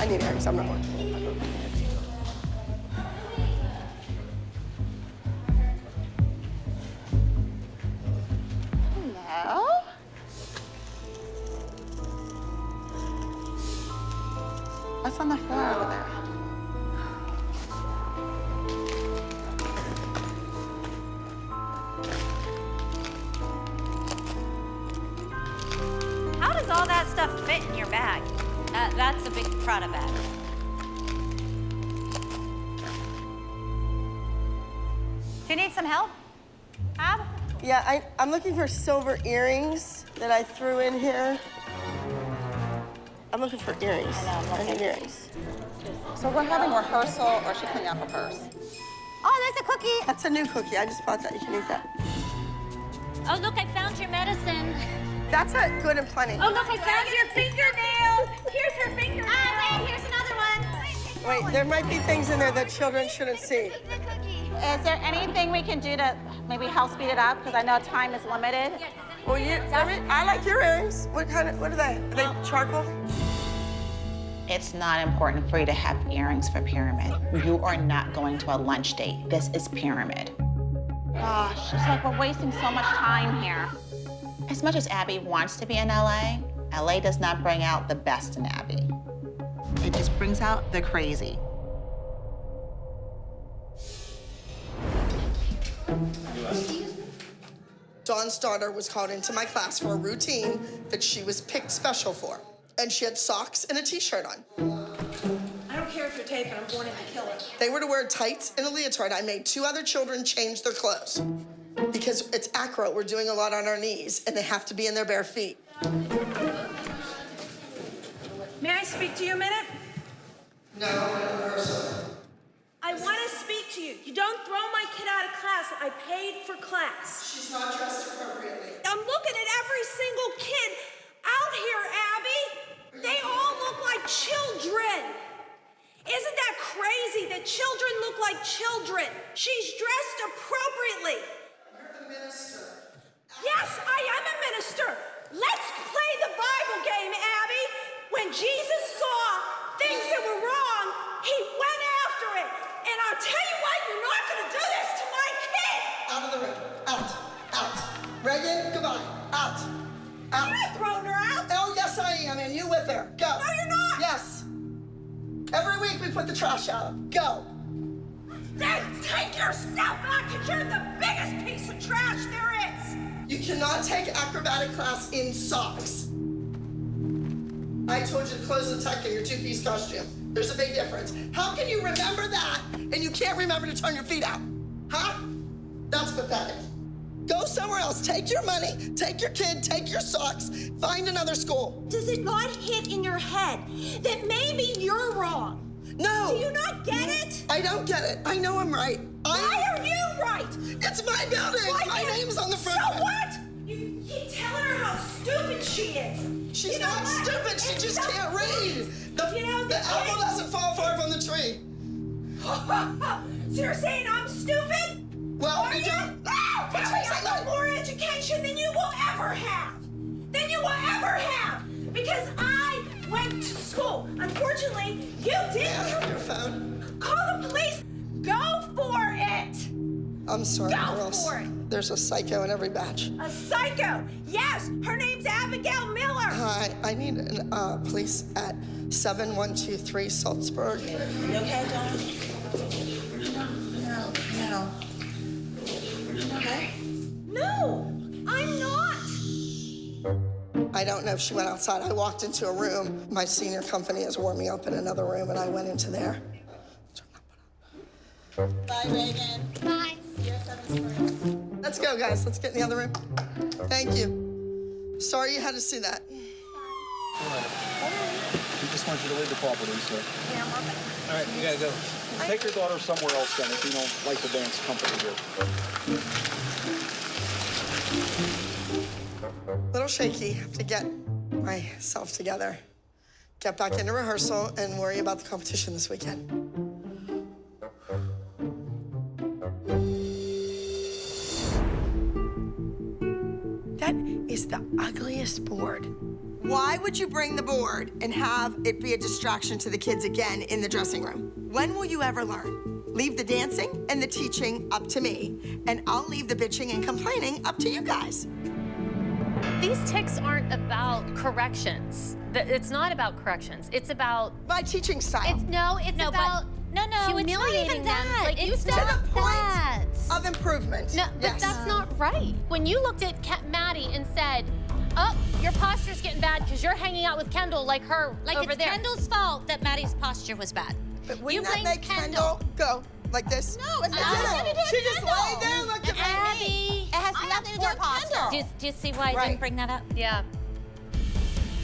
I need earrings. I'm not working. Hello? What's on the floor over there? How does all that stuff fit in your bag? That's a big Prada bag. Do you need some help, Ab? Yeah, I'm looking for silver earrings that I threw in here. I'm looking for earrings. I need earrings. So we're having rehearsal, or is she cleaning up her purse? Oh, there's a cookie. That's a new cookie. I just bought that. You can eat that. Oh, look, I found your medicine. That's a good and plenty. Oh, look, I found your fingernail. Here's her fingernail. Wait, here's another one. Wait, there might be things in there that children shouldn't see. Is there anything we can do to maybe help speed it up? Because I know time is limited. Well, I like your earrings. What are they? Are they charcoal? It's not important for you to have earrings for Pyramid. You are not going to a lunch date. This is Pyramid. Gosh, it's like we're wasting so much time here. As much as Abby wants to be in LA, LA does not bring out the best in Abby. It just brings out the crazy. Dawn's daughter was called into my class for a routine that she was picked special for. And she had socks and a t-shirt on. I don't care if you're taken, I'm born in to kill it. They were to wear tights and a leotard. I made 2 other children change their clothes. Because it's acro, we're doing a lot on our knees, and they have to be in their bare feet. May I speak to you a minute? No, rehearsal. I want to speak to you. You don't throw my kid out of class. I paid for class. She's not dressed appropriately. I'm looking at every single kid out here, Abby. They all look like children. Isn't that crazy that children look like children? She's dressed appropriately. You're the minister. Yes, I am a minister. Let's play the Bible game, Abby. When Jesus saw things that were wrong, he went after it. And I'll tell you what, you're not going to do this to my kid. Out of the room. Out. Out. Reagan, goodbye. Out. Out. I'm not throwing her out. Oh, yes, I am, and you with her. Go. No, you're not. Yes. Every week we put the trash out. Go. Then take yourself out, because you're the biggest piece of trash there is. You cannot take acrobatic class in socks. I told you to close the tuck in your 2-piece costume. There's a big difference. How can you remember that and you can't remember to turn your feet out? Huh? That's pathetic. Go somewhere else. Take your money, take your kid, take your socks, find another school. Does it not hit in your head that maybe you're wrong? No. Do you not get it? I don't get it. I know I'm right. Why are you right? It's my building. My name's on the front. So what? You keep telling her how stupid she is. She's You know not what? stupid. She just can't read. The kid- apple doesn't fall far from the tree. So you're saying I'm stupid? Well, Are I you? don't. No! Because I have more education than you will ever have. Than you will ever have. Because I went to school. Unfortunately, you Yeah, I didn't. have your phone. Call the police. Go for it. I'm sorry, Go girls. for it. There's a psycho in every batch. A psycho. Yes, her name's Abigail Miller. Hi, I need police at 7123 Salzburg. You okay, Dawn? No. Okay? No, I'm not. I don't know if she went outside. I walked into a room. My senior company is warming up in another room, and I went into there. Bye, Reagan. Bye. See you at 7 Springs. Let's go, guys. Let's get in the other room. Thank you. Sorry you had to see that. We just want you to leave the property, so. Yeah, I'm working. All right, you gotta go. Take your daughter somewhere else then if you don't like the dance company here. Little shaky. Have to get myself together. Get back into rehearsal and worry about the competition this weekend. That is the ugliest board Why would you bring the board and have it be a distraction to the kids again in the dressing room? When will you ever learn? Leave the dancing and the teaching up to me, and I'll leave the bitching and complaining up to you guys. These tics aren't about corrections. It's not about corrections. It's about My teaching style. no, it's about humiliating them. Like you said, to the point of improvement. No, but yes. that's not right. When you looked at Maddie and said, "Oh, your posture's getting bad because you're hanging out with Kendall like her Like over it's there." Kendall's fault that Maddie's posture was bad. But You wouldn't that blamed make Kendall go like this? No, it's It not. didn't. She just laid there looking at me. Abby. It has nothing to do with posture. Do you see why I Right. didn't bring that up? Yeah.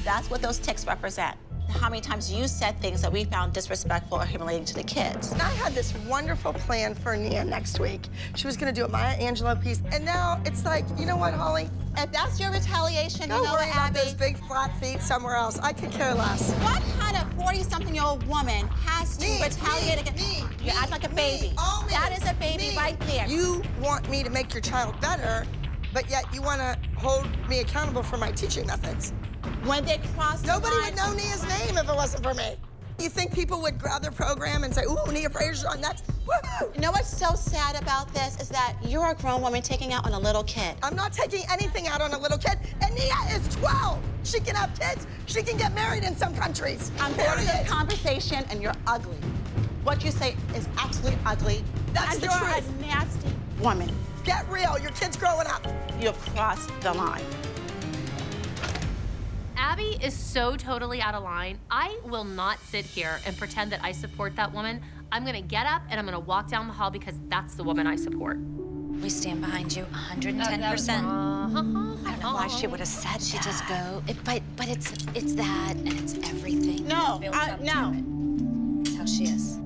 That's what those tics represent. How many times you said things that we found disrespectful or humiliating to the kids. And I had this wonderful plan for Nia next week. She was gonna do a Maya Angelou piece, and now it's like, you know what, Holly? If that's your retaliation, Go you know worry what, about Abby? those big flat feet somewhere else. I could care less. What kind of 40-something-year-old woman has to retaliate against? You act like a baby. all me, That is a baby me. right there. You want me to make your child better, but yet you want to hold me accountable for my teaching methods. When they cross Nobody the would line, know Nia's name if it wasn't for me. You think people would grab their program and say, ooh, Nia Frazier's on next? Woohoo! You know what's so sad about this is that you're a grown woman taking out on a little kid. I'm not taking anything out on a little kid, and Nia is 12. She can have kids. She can get married in some countries. I'm bored of this conversation, and you're ugly. What you say is absolutely ugly. That's and the you're truth. a nasty woman. Get real. Your kid's growing up. You've crossed the line. Abby is so totally out of line. I will not sit here and pretend that I support that woman. I'm gonna get up and I'm gonna walk down the hall because that's the woman I support. We stand behind you 110%. Uh-huh. I don't know why she would have said she just go. But it's that and it's everything. No, Builds up to no. it. That's how she is.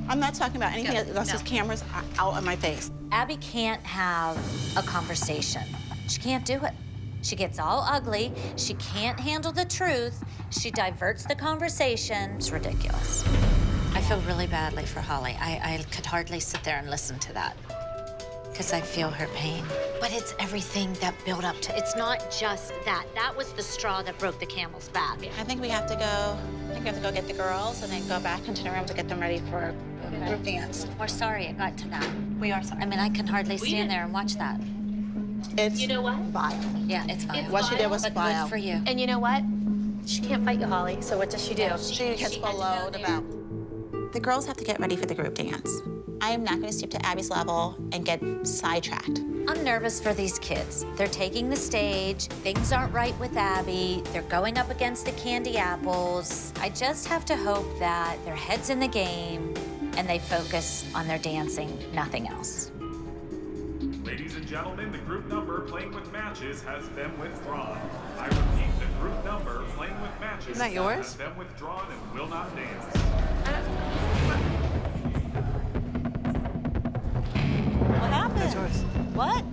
I'm not talking about anything unless his cameras are out in my face. Abby can't have a conversation. She can't do it. She gets all ugly. She can't handle the truth. She diverts the conversation. It's ridiculous. I feel really badly for Holly. I could hardly sit there and listen to that because I feel her pain. But it's everything that built up to. It's not just that. That was the straw that broke the camel's back. I think we have to go get the girls and then go back into the room to get them ready for a group dance. We're sorry it got to that. We are sorry. I mean, I can hardly stand there and watch that. It's You know what? vile. Yeah, it's fine. What she did was But vile. good for you. And you know what? She can't fight you, Holly, so what does she do? She gets below the belt. The girls have to get ready for the group dance. I am not going to stoop to Abby's level and get sidetracked. I'm nervous for these kids. They're taking the stage. Things aren't right with Abby. They're going up against the candy apples. I just have to hope that their head's in the game and they focus on their dancing, nothing else. Ladies and gentlemen, the group number playing with matches has been withdrawn. I repeat, the group number playing with matches Isn't that yours? has been withdrawn and will not dance. What happened? What?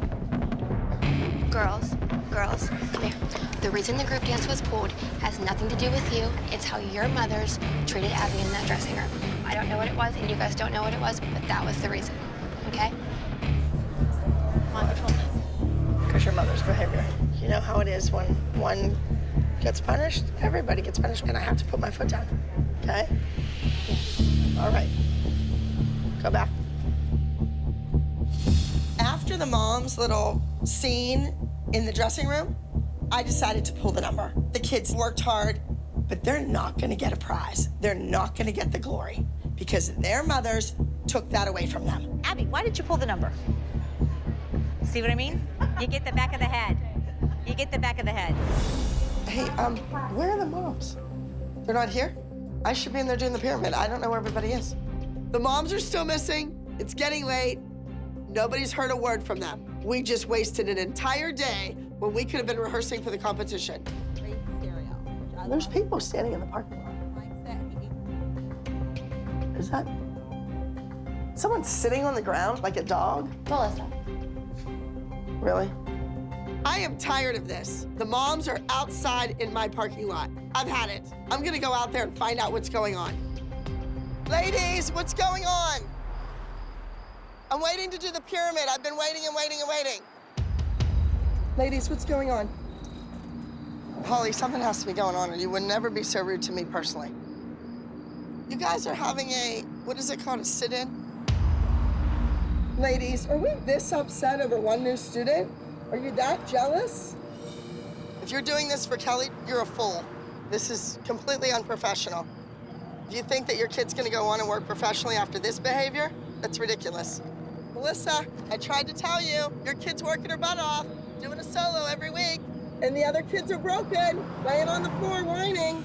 Girls, come here. The reason the group dance was pulled has nothing to do with you. It's how your mothers treated Abby in that dressing room. I don't know what it was, and you guys don't know what it was, but that was the reason, okay? Because your mother's behavior. You know how it is when one gets punished, everybody gets punished, and I have to put my foot down, okay? All right. Go back. After the mom's little scene in the dressing room, I decided to pull the number. The kids worked hard, but they're not gonna get a prize. They're not gonna get the glory because their mothers took that away from them. Abby, why did you pull the number? See what I mean? You get the back of the head. You get the back of the head. Hey, where are the moms? They're not here? I should be in there doing the pyramid. I don't know where everybody is. The moms are still missing. It's getting late. Nobody's heard a word from them. We just wasted an entire day when we could have been rehearsing for the competition. There's people standing in the parking lot. Is that someone sitting on the ground like a dog? Melissa. Really? I am tired of this. The moms are outside in my parking lot. I've had it. I'm gonna go out there and find out what's going on. Ladies, what's going on? I'm waiting to do the pyramid. I've been waiting and waiting and waiting. Ladies, what's going on? Holly, something has to be going on, or you would never be so rude to me personally. You guys are having a, what is it called, a sit-in? Ladies, are we this upset over one new student? Are you that jealous? If you're doing this for Kelly, you're a fool. This is completely unprofessional. If you think that your kid's gonna go on and work professionally after this behavior, that's ridiculous. Melissa, I tried to tell you, your kid's working her butt off, doing a solo every week, and the other kids are broken, laying on the floor whining.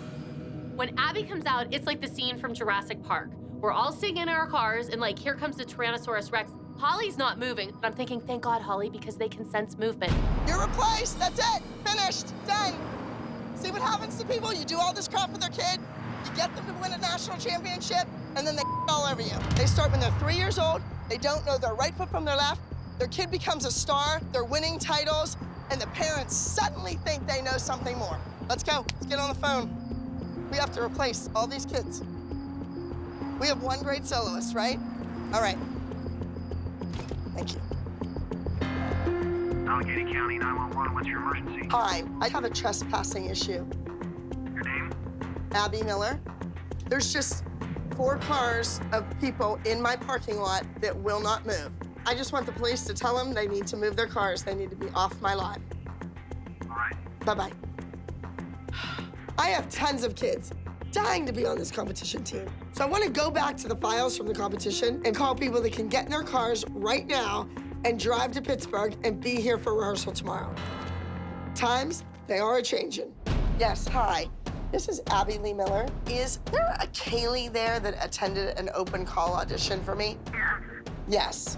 When Abby comes out, it's like the scene from Jurassic Park. We're all sitting in our cars, and like, here comes the Tyrannosaurus Rex. Holly's not moving, but I'm thinking, thank God, Holly, because they can sense movement. You're replaced, that's it, finished, done. See what happens to people? You do all this crap with their kid, you get them to win a national championship, and then they all over you. They start when they're 3 years old, they don't know their right foot from their left, their kid becomes a star, they're winning titles, and the parents suddenly think they know something more. Let's go, let's get on the phone. We have to replace all these kids. We have one great soloist, right? All right. Thank you. Allegheny County 911, what's your emergency? Hi, I have a trespassing issue. Your name? Abby Miller. There's just 4 cars of people in my parking lot that will not move. I just want the police to tell them they need to move their cars. They need to be off my lot. All right. Bye-bye. I have tons of kids dying to be on this competition team. So I want to go back to the files from the competition and call people that can get in their cars right now and drive to Pittsburgh and be here for rehearsal tomorrow. Times, they are a-changin'. Yes, hi. This is Abby Lee Miller. Is there a Kaylee there that attended an open call audition for me? Yes.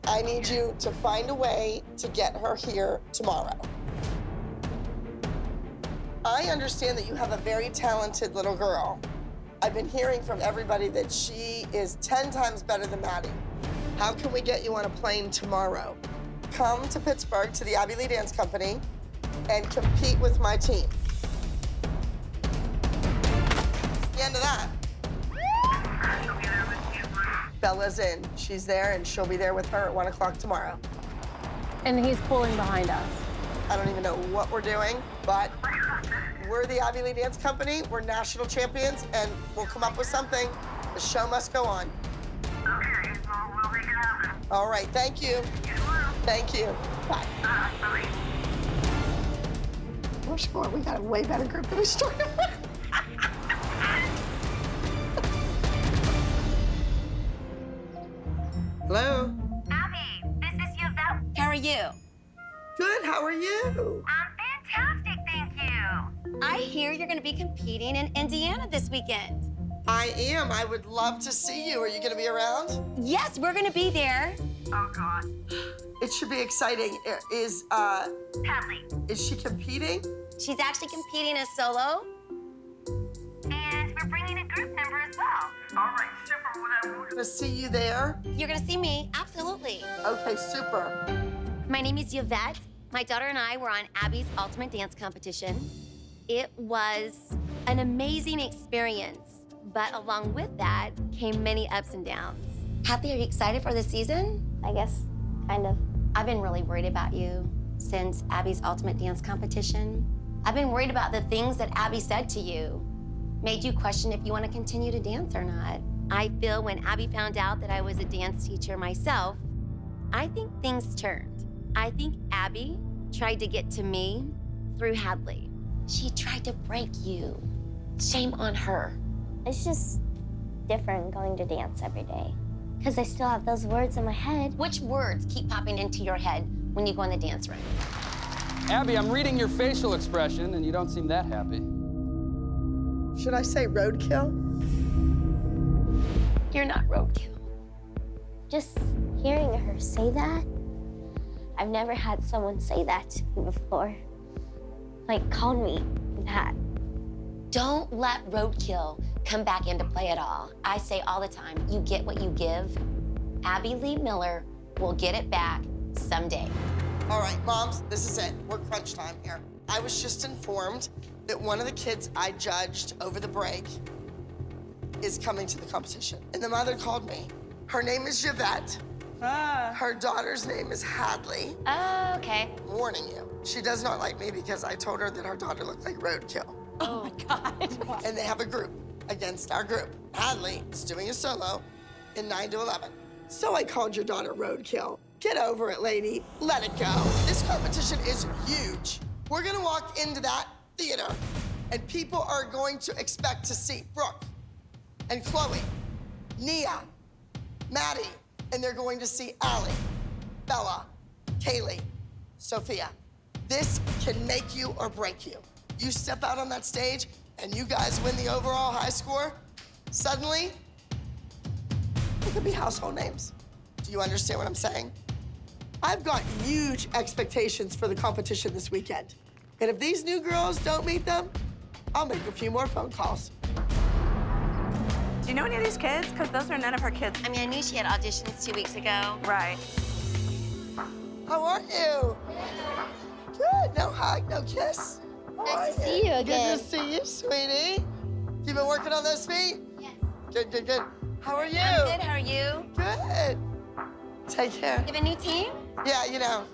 I need you to find a way to get her here tomorrow. I understand that you have a very talented little girl. I've been hearing from everybody that she is 10 times better than Maddie. How can we get you on a plane tomorrow? Come to Pittsburgh to the Abby Lee Dance Company and compete with my team. That's the end of that. Bella's in. She's there, and she'll be there with her at 1 o'clock tomorrow. And he's pulling behind us. I don't even know what we're doing, but we're the Abby Lee Dance Company. We're national champions, and we'll come up with something. The show must go on. Okay, well, we'll make it happen. All right, thank you. Thank you. Bye. Bye. What's more, we got a way better group than we started with. Hello? Abby, this is Yvette. How are you? Good, how are you? I'm fantastic, thank you. I hear you're gonna be competing in Indiana this weekend. I am. I would love to see you. Are you gonna be around? Yes, we're gonna be there. Oh, God. It should be exciting. Hadley. Is she competing? She's actually competing as solo. And we're bringing a group member as well. All right, super. Well, Gonna see you there? You're gonna see me, absolutely. Okay, super. My name is Yvette. My daughter and I were on Abby's Ultimate Dance Competition. It was an amazing experience, but along with that came many ups and downs. Hadley, are you excited for the season? I guess, kind of. I've been really worried about you since Abby's Ultimate Dance Competition. I've been worried about the things that Abby said to you, made you question if you want to continue to dance or not. I feel when Abby found out that I was a dance teacher myself, I think things turned. I think Abby tried to get to me through Hadley. She tried to break you. Shame on her. It's just different going to dance every day. Because I still have those words in my head. Which words keep popping into your head when you go in the dance room? Abby, I'm reading your facial expression, and you don't seem that happy. Should I say roadkill? You're not roadkill. Just hearing her say that, I've never had someone say that to me before. Like, called me that. Don't let roadkill come back into play at all. I say all the time, you get what you give. Abby Lee Miller will get it back someday. All right, moms, this is it. We're crunch time here. I was just informed that one of the kids I judged over the break is coming to the competition. And the mother called me. Her name is Yvette. Her daughter's name is Hadley. Oh, okay. Warning you, she does not like me because I told her that her daughter looked like roadkill. Oh my God. And they have a group against our group. Hadley is doing a solo in 9 to 11. So I called your daughter roadkill. Get over it, lady. Let it go. This competition is huge. We're gonna walk into that theater and people are going to expect to see Brooke and Chloe, Nia, Maddie, and they're going to see Allie, Bella, Kaylee, Sophia. This can make you or break you. You step out on that stage and you guys win the overall high score, suddenly, it could be household names. Do you understand what I'm saying? I've got huge expectations for the competition this weekend. And if these new girls don't meet them, I'll make a few more phone calls. Do you know any of these kids? Because those are none of her kids. I mean, I knew she had auditions 2 weeks ago. Right. How are you? Good. No hug, no kiss. Nice to see you again. Good to see you, sweetie. You been working on those feet? Yes. Good, good, good. How are you? I'm good. How are you? Good. Take care. You have a new team? Yeah, you know,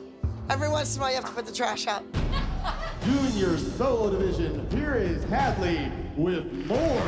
every once in a while you have to put the trash out. Junior solo division, here is Hadley with More.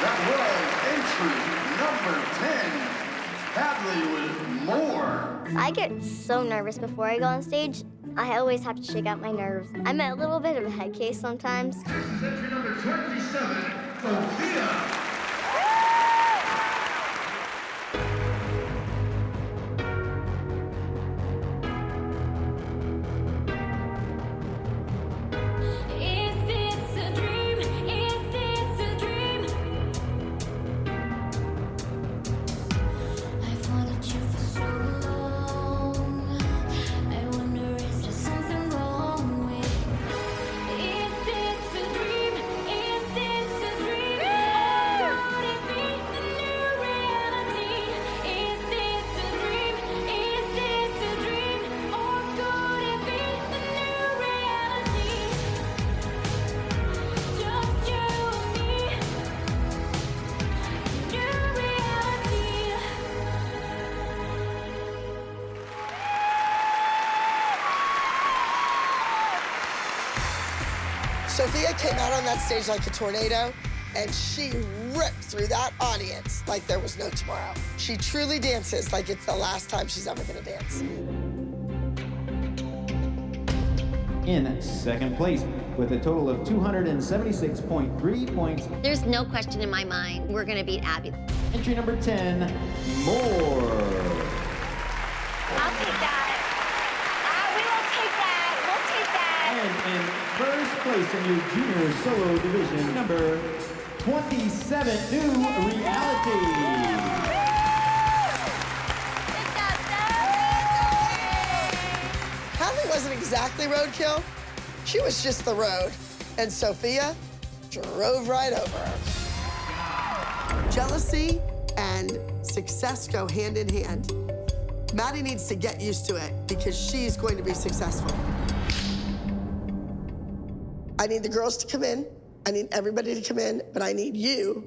That was entry number 10, Hadley with More. I get so nervous before I go on stage. I always have to shake out my nerves. I'm a little bit of a head case sometimes. This is entry number 27, Sophia. Sophia came out on that stage like a tornado, and she ripped through that audience like there was no tomorrow. She truly dances like it's the last time she's ever gonna dance. In second place, with a total of 276.3 points. There's no question in my mind we're gonna beat Abby. Entry number 10, More. I'll take that. We will take that. We'll take that. And in first place in your junior solo division, number 27, New Reality. Hadley wasn't exactly roadkill. She was just the road. And Sophia drove right over her. Jealousy and success go hand in hand. Maddie needs to get used to it because she's going to be successful. I need the girls to come in. I need everybody to come in, but I need you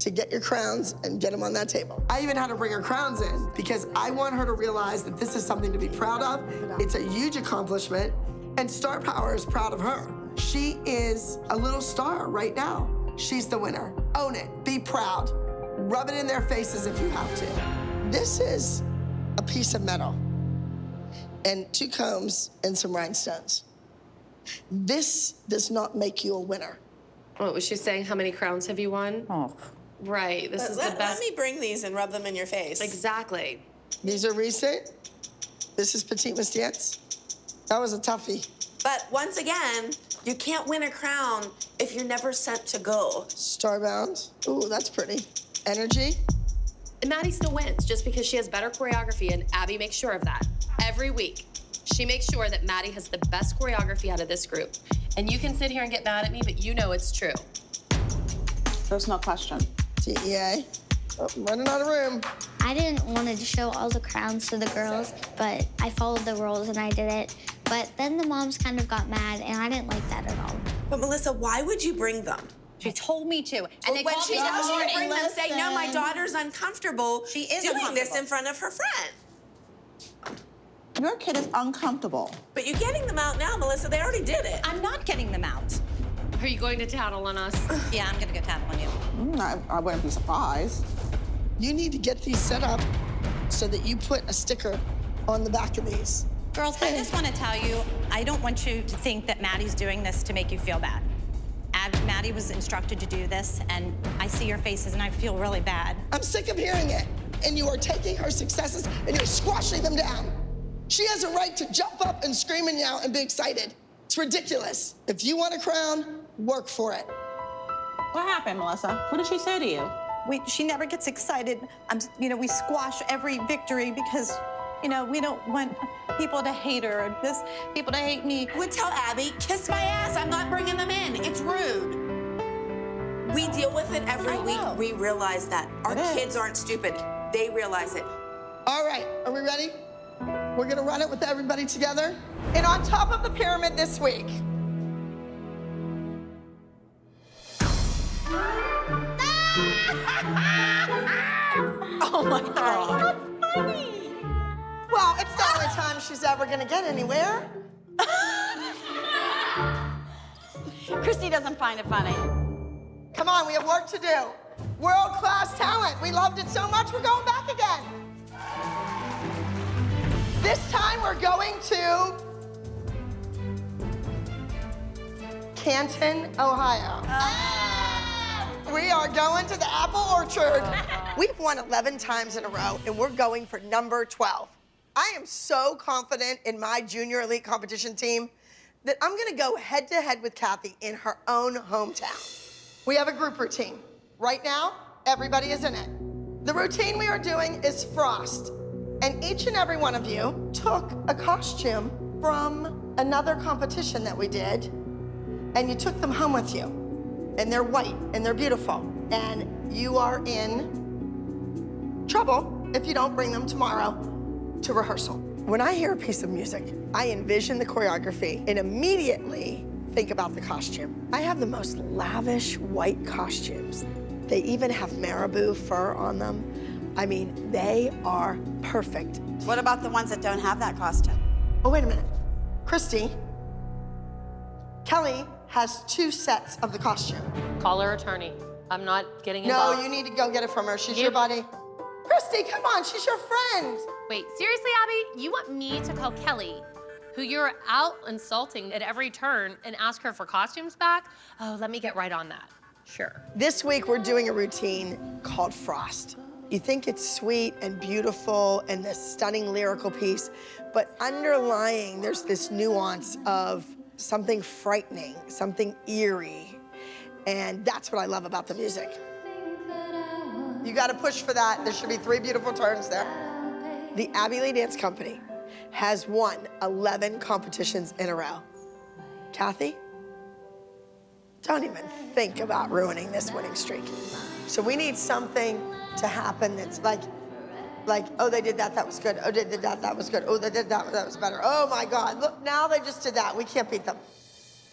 to get your crowns and get them on that table. I even had to bring her crowns in because I want her to realize that this is something to be proud of. It's a huge accomplishment, and Star Power is proud of her. She is a little star right now. She's the winner. Own it, be proud. Rub it in their faces if you have to. This is a piece of metal and 2 combs and some rhinestones. This does not make you a winner. What was she saying? How many crowns have you won? Oh. Right, this is the best. Let me bring these and rub them in your face. Exactly. These are recent. This is Petite Miss Dance. That was a toughie. But once again, you can't win a crown if you're never sent to go. Starbound. Ooh, that's pretty. Energy. And Maddie still wins just because she has better choreography, and Abby makes sure of that. Every week, she makes sure that Maddie has the best choreography out of this group. And you can sit here and get mad at me, but you know it's true. There's no question. TEA. Oh, I'm running out of room. I didn't want to show all the crowns to the girls, but I followed the rules and I did it. But then the moms kind of got mad, and I didn't like that at all. But Melissa, why would you bring them? She told me to. And Well, they when called she me this tells you to morning. bring them, say, no, my Listen. daughter's uncomfortable She is doing this uncomfortable. in front of her friend. Your kid is uncomfortable. But you're getting them out now, Melissa. They already did it. I'm not getting them out. Are you going to tattle on us? Yeah, I'm gonna go tattle on you. I wouldn't be surprised. You need to get these set up so that you put a sticker on the back of these. Girls, I just want to tell you, I don't want you to think that Maddie's doing this to make you feel bad. Maddie was instructed to do this, and I see your faces, and I feel really bad. I'm sick of hearing it. And you are taking her successes and you're squashing them down. She has a right to jump up and scream and yell and be excited. It's ridiculous. If you want a crown, work for it. What happened, Melissa? What did she say to you? She never gets excited. We squash every victory because, we don't want people to hate her or people to hate me. I would tell Abby, kiss my ass. I'm not bringing them in. It's rude. We deal with it every week. We realize that. Our kids aren't stupid. They realize it. All right, are we ready? We're gonna run it with everybody together. And on top of the pyramid this week. Oh my God. That's funny. Well, it's the only time she's ever gonna get anywhere. Christy doesn't find it funny. Come on, we have work to do. World-class talent. We loved it so much, we're going back again. This time we're going to Canton, Ohio. We are going to the apple orchard. We've won 11 times in a row, and we're going for number 12. I am so confident in my junior elite competition team that I'm gonna go head-to-head with Kathy in her own hometown. We have a group routine. Right now, everybody is in it. The routine we are doing is Frost. And each and every one of you took a costume from another competition that we did, and you took them home with you. And they're white, and they're beautiful. And you are in trouble if you don't bring them tomorrow to rehearsal. When I hear a piece of music, I envision the choreography and immediately think about the costume. I have the most lavish white costumes. They even have marabou fur on them. I mean, they are perfect. What about the ones that don't have that costume? Oh, wait a minute. Christy, Kelly has 2 sets of the costume. Call her attorney. I'm not getting involved. No, you need to go get it from her. She's your buddy. Christy, come on, she's your friend. Wait, seriously, Abby? You want me to call Kelly, who you're out insulting at every turn, and ask her for costumes back? Oh, let me get right on that. Sure. This week, we're doing a routine called Frost. You think it's sweet and beautiful and this stunning lyrical piece, but underlying, there's this nuance of something frightening, something eerie, and that's what I love about the music. You gotta push for that. There should be 3 beautiful turns there. The Abbey Lee Dance Company has won 11 competitions in a row. Kathy, don't even think about ruining this winning streak. So we need something to happen that's like, oh, they did that, that was good. Oh, they did that, that was good. Oh, they did that, that was better. Oh my God, look, now they just did that. We can't beat them.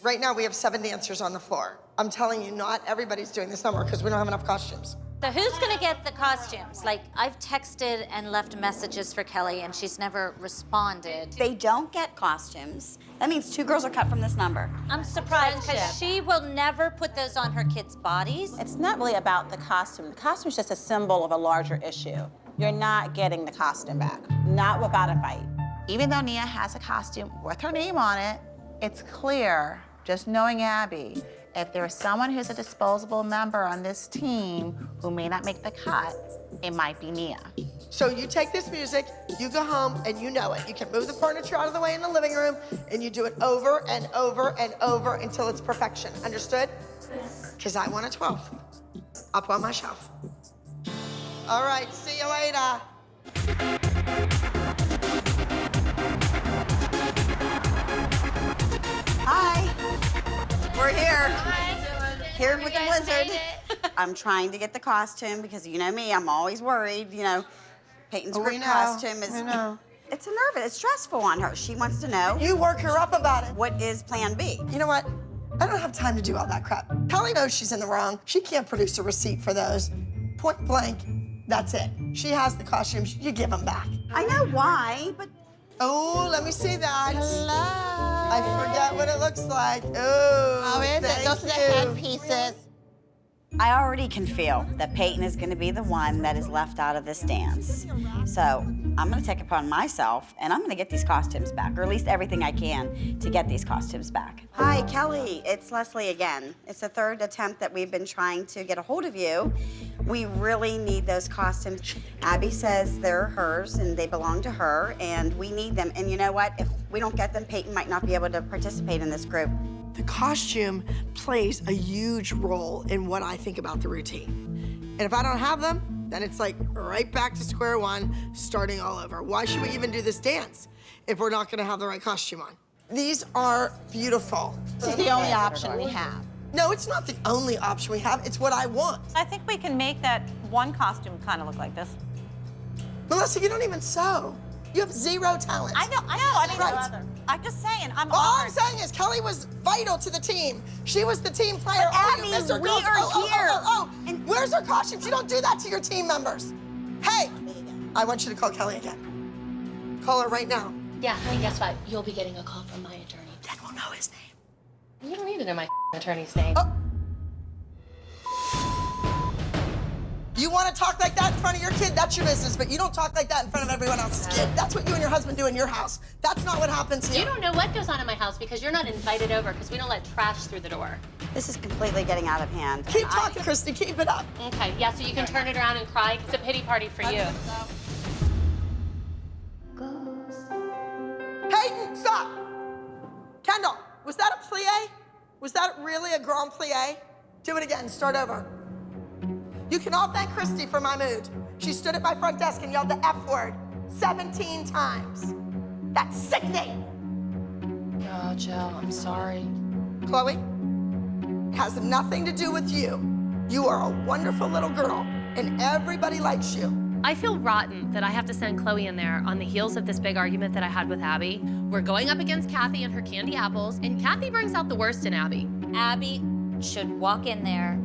Right now, we have 7 dancers on the floor. I'm telling you, not everybody's doing this number because we don't have enough costumes. So who's gonna get the costumes? Like, I've texted and left messages for Kelly and she's never responded. They don't get costumes. That means 2 girls are cut from this number. I'm surprised because she will never put those on her kids' bodies. It's not really about the costume. The costume is just a symbol of a larger issue. You're not getting the costume back, not without a fight. Even though Nia has a costume with her name on it, It's clear, just knowing Abby, if there's someone who's a disposable member on this team who may not make the cut, it might be Nia. So you take this music, you go home, and you know it. You can move the furniture out of the way in the living room, and you do it over and over and over until it's perfection. Understood? Yes. Because I want a 12th up on my shelf. All right, see you later. Hi, we're here. Hi. Here with the You guys blizzard. made it. I'm trying to get the costume because you know me, I'm always worried, you know. Peyton's We group know, costume is, we know. it's a nervous, it's stressful on her. She wants to know. You work her up about it. What is plan B? You know what? I don't have time to do all that crap. Kelly knows she's in the wrong. She can't produce a receipt for those. Point blank, that's it. She has the costumes, you give them back. I know why, but... Oh, let me see that. Hello. I forget what it looks like. Oh, How is it? Those are the headpieces. I already can feel that Peyton is going to be the one that is left out of this dance. So I'm going to take it upon myself, and I'm going to get these costumes back, or at least everything I can to get these costumes back. Hi, Kelly. It's Leslie again. It's the third attempt that we've been trying to get a hold of you. We really need those costumes. Abby says they're hers, and they belong to her, and we need them. And you know what? If we don't get them, Peyton might not be able to participate in this group. The costume plays a huge role in what I think about the routine. And if I don't have them, then it's like right back to square one, starting all over. Why should we even do this dance if we're not gonna have the right costume on? These are beautiful. This is the only option we have. No, it's not the only option we have. It's what I want. I think we can make that one costume kind of look like this. Melissa, you don't even sew. You have zero talent. I know. I mean, Right. I'm just saying. All I'm saying is Kelly was vital to the team. She was the team player. But You Abby, missed her, we girls. are here. And where's her costumes? You don't do that to your team members. Hey, I want you to call Kelly again. Call her right now. Yeah, and guess what? You'll be getting a call from my attorney. Then we'll know his name. You don't need to know my attorney's name. Oh. You want to talk like that in front of your kid, that's your business, but you don't talk like that in front of everyone else's kid. That's what you and your husband do in your house. That's not what happens here. You don't know what goes on in my house because you're not invited over because we don't let trash through the door. This is completely getting out of hand. Keep talking, Christy, keep it up. Okay, yeah, so you can turn it around and cry. It's a pity party for you. Peyton, stop! Kendall, was that a plie? Was that really a grand plie? Do it again, start over. You can all thank Christy for my mood. She stood at my front desk and yelled the F word 17 times. That's sickening. Oh, Jill, I'm sorry. Chloe, it has nothing to do with you. You are a wonderful little girl, and everybody likes you. I feel rotten that I have to send Chloe in there on the heels of this big argument that I had with Abby. We're going up against Kathy and her candy apples, and Kathy brings out the worst in Abby. Abby should walk in there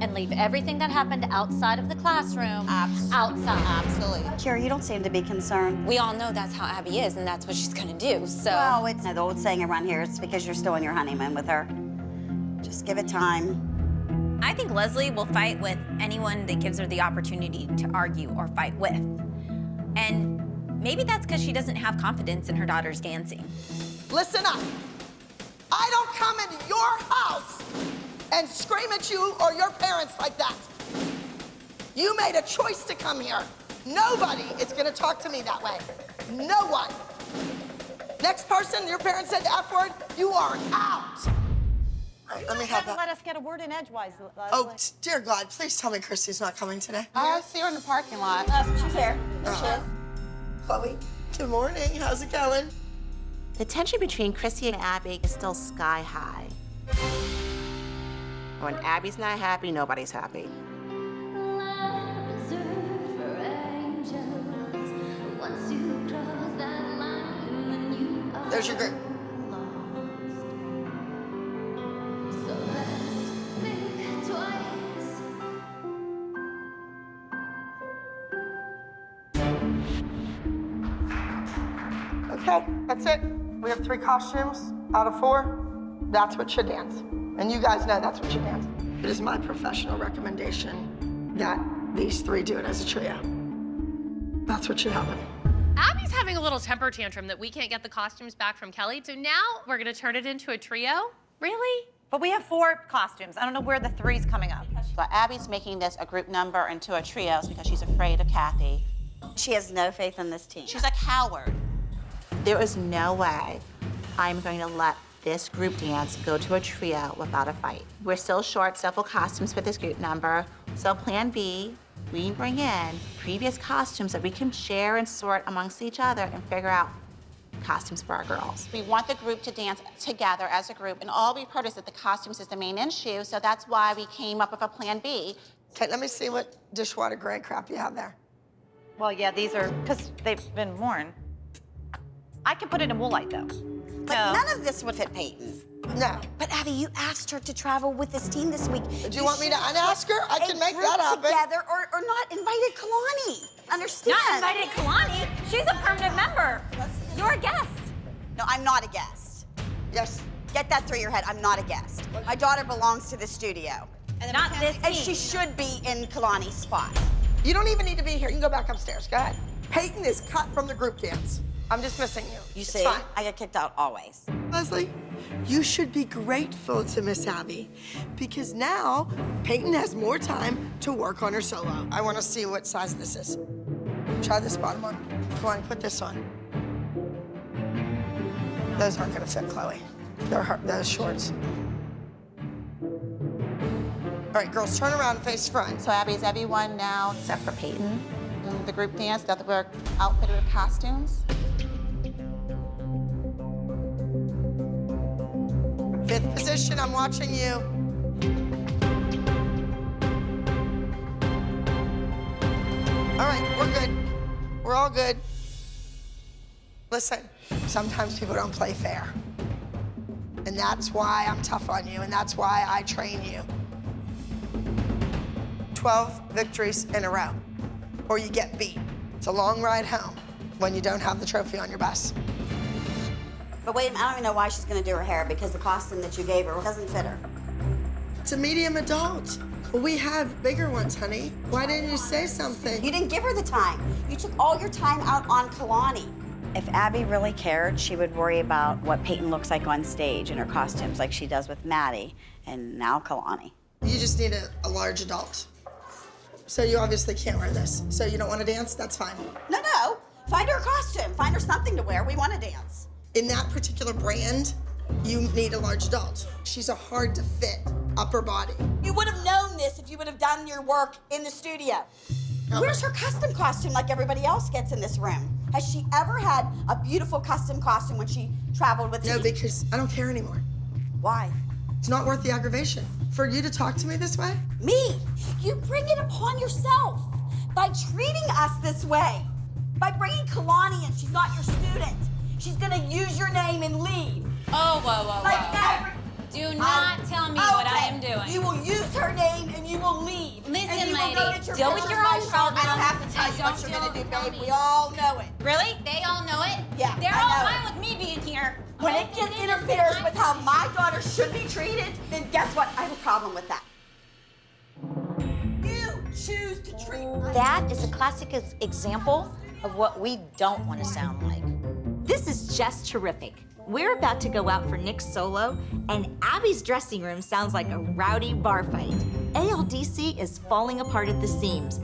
and leave everything that happened outside of the classroom outside. Absolutely. Kira, you don't seem to be concerned. We all know that's how Abby is, and that's what she's gonna do, so. Well, it's the old saying around here, it's because you're still on your honeymoon with her. Just give it time. I think Leslie will fight with anyone that gives her the opportunity to argue or fight with. And maybe that's because she doesn't have confidence in her daughter's dancing. Listen up. I don't come into your house and scream at you or your parents like that. You made a choice to come here. Nobody is gonna talk to me that way. No one. Next person, your parents said the F word, you are out. All right, let me have that. Let us get a word in edgewise, Leslie. Oh, dear God, please tell me Christy's not coming today. I'll see her in the parking lot. She's here. There she is. Chloe, good morning. How's it going? The tension between Christy and Abby is still sky high. When Abby's not happy, nobody's happy. There's your group. Okay, that's it. We have 3 costumes out of 4. That's what should dance. And you guys know that's what should dance. It is my professional recommendation that these 3 do it as a trio. That's what should happen. Abby's having a little temper tantrum that we can't get the costumes back from Kelly, so now we're gonna turn it into a trio? Really? But we have 4 costumes. I don't know where the 3's coming up. But Abby's making this a group number into a trio because she's afraid of Kathy. She has no faith in this team. She's a coward. There is no way I'm going to let this group dance go to a trio without a fight. We're still short several costumes for this group number, so plan B, we bring in previous costumes that we can share and sort amongst each other and figure out costumes for our girls. We want the group to dance together as a group, and all we've heard is that the costumes is the main issue, so that's why we came up with a plan B. Okay, let me see what dishwater gray crap you have there. Well, yeah, these are, because they've been worn. I can put it in woolite, though. But none of this would fit Peyton. No. But Abby, you asked her to travel with this team this week. Do you want me to unask her? I can make that happen. Together or not invited Kalani. Understand? Not invited Kalani. She's a permanent member. You're a guest. No, I'm not a guest. Yes. Get that through your head. I'm not a guest. My daughter belongs to the studio. And not this team. And she should be in Kalani's spot. You don't even need to be here. You can go back upstairs. Go ahead. Peyton is cut from the group dance. I'm dismissing you. You It's see, fine. I get kicked out always. Leslie, you should be grateful to Miss Abby because now Peyton has more time to work on her solo. I want to see what size this is. Try this bottom on. Come on, put this on. Those aren't gonna fit Chloe. They're shorts. All right, girls, turn around and face front. So Abby, is everyone now, except for Peyton, in the group dance, that we're outfitted with costumes? Fifth position, I'm watching you. All right, we're good. We're all good. Listen, sometimes people don't play fair. And that's why I'm tough on you, and that's why I train you. 12 victories in a row, or you get beat. It's a long ride home when you don't have the trophy on your bus. But wait a minute, I don't even know why she's gonna do her hair because the costume that you gave her doesn't fit her. It's a medium adult. We have bigger ones, honey. Why didn't you say something? You didn't give her the time. You took all your time out on Kalani. If Abby really cared, she would worry about what Peyton looks like on stage in her costumes, like she does with Maddie and now Kalani. You just need a large adult. So you obviously can't wear this. So you don't want to dance? That's fine. No. Find her a costume. Find her something to wear. We want to dance. In that particular brand, you need a large adult. She's a hard to fit upper body. You would have known this if you would have done your work in the studio. Where's her custom costume like everybody else gets in this room? Has she ever had a beautiful custom costume when she traveled with No, because I don't care anymore. Why? It's not worth the aggravation. For you to talk to me this way? Me? You bring it upon yourself by treating us this way. By bringing Kalani in, she's not your student. She's gonna use your name and leave. Oh, whoa. Like Do not tell me what I am doing. You will use her name and you will leave. Listen, and you lady, will go get your deal with your own problems. I don't have to tell you what you're gonna do, babe. We all know it. Really? They all know it? Yeah, They're I all know fine with me being here. When it interferes with how my daughter should be treated, then guess what? I have a problem with that. You choose to treat us. That is a classic example of what we don't want to sound like. This is just terrific. We're about to go out for Nick's solo, and Abby's dressing room sounds like a rowdy bar fight. ALDC is falling apart at the seams.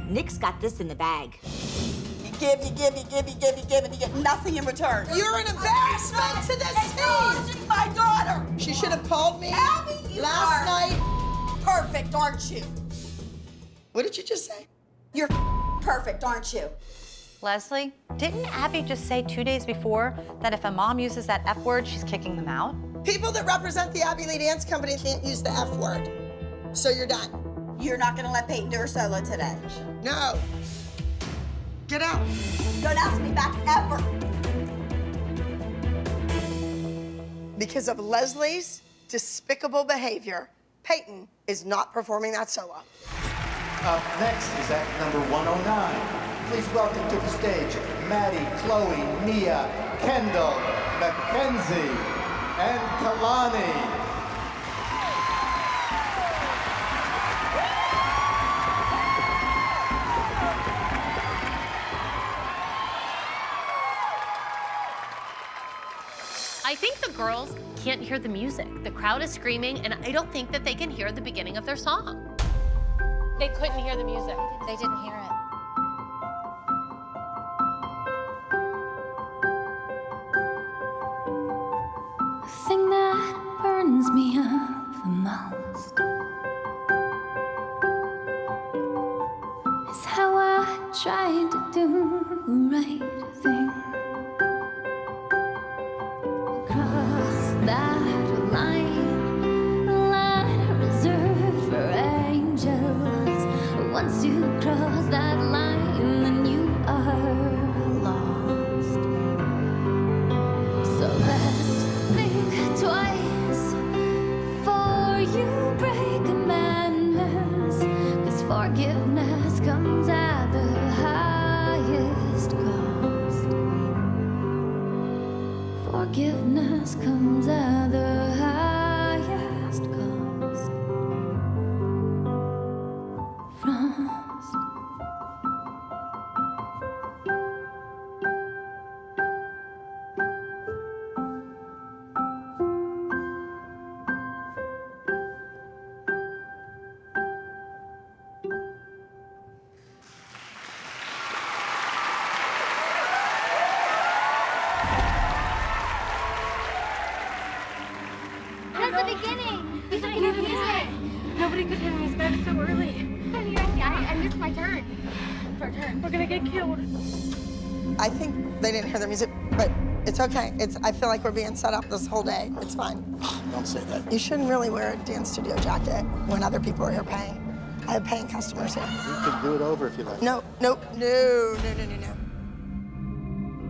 Nick's got this in the bag. You give, and you get nothing in return. You're an embarrassment to this team. My daughter. She should have called me Abby, you last night. Perfect, aren't you? What did you just say? You're perfect, aren't you? Leslie, didn't Abby just say 2 days before that if a mom uses that F word, she's kicking them out? People that represent the Abbey Lee Dance Company can't use the F word. So you're done. You're not gonna let Peyton do her solo today. No. Get out. Don't ask me back ever. Because of Leslie's despicable behavior, Peyton is not performing that solo. Up next is act number 109. Please welcome to the stage Maddie, Chloe, Mia, Kendall, Mackenzie, and Kalani. I think the girls can't hear the music. The crowd is screaming, and I don't think that they can hear the beginning of their song. They couldn't hear the music. They didn't hear it. The thing that burns me up the most is how I tried to do the right thing. Cross that line, a line reserved for angels. Once you cross that line, then you are lost. So best think twice before you break commandments, 'cause forgiveness comes at the highest cost. Forgiveness comes at the highest cost. Frost. That's the beginning. You can hear the music. Nobody could hear the music. It's so early. I missed my turn. It's our turn. We're gonna get killed. I think they didn't hear the music, but it's okay. I feel like we're being set up this whole day. It's fine. Don't say that. You shouldn't really wear a dance studio jacket when other people are here paying. I have paying customers here. You can do it over if you like. No.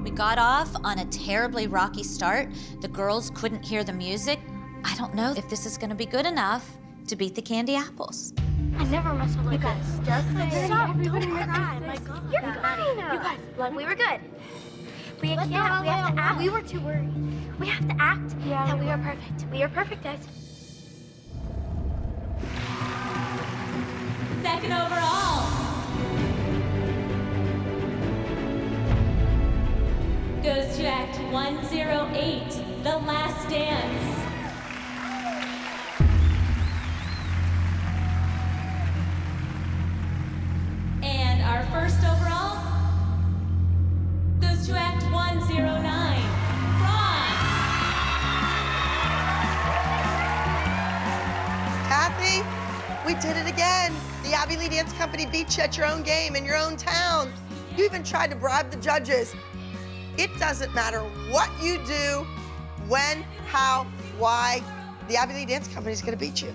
We got off on a terribly rocky start. The girls couldn't hear the music. I don't know if this is gonna be good enough to beat the candy apples. I never messed up like this. Just Stop, don't cry. My God. You're fine. You guys, We were good. We have to act. We were too worried. We have to act that we are perfect. We are perfect, guys. Second overall goes to Act 108, The Last Dance. And our first overall goes to Act 109, Kathy, we did it again. The Abbey Lee Dance Company beat you at your own game in your own town. You even tried to bribe the judges. It doesn't matter what you do, when, how, why, the Abbey Lee Dance Company is gonna beat you.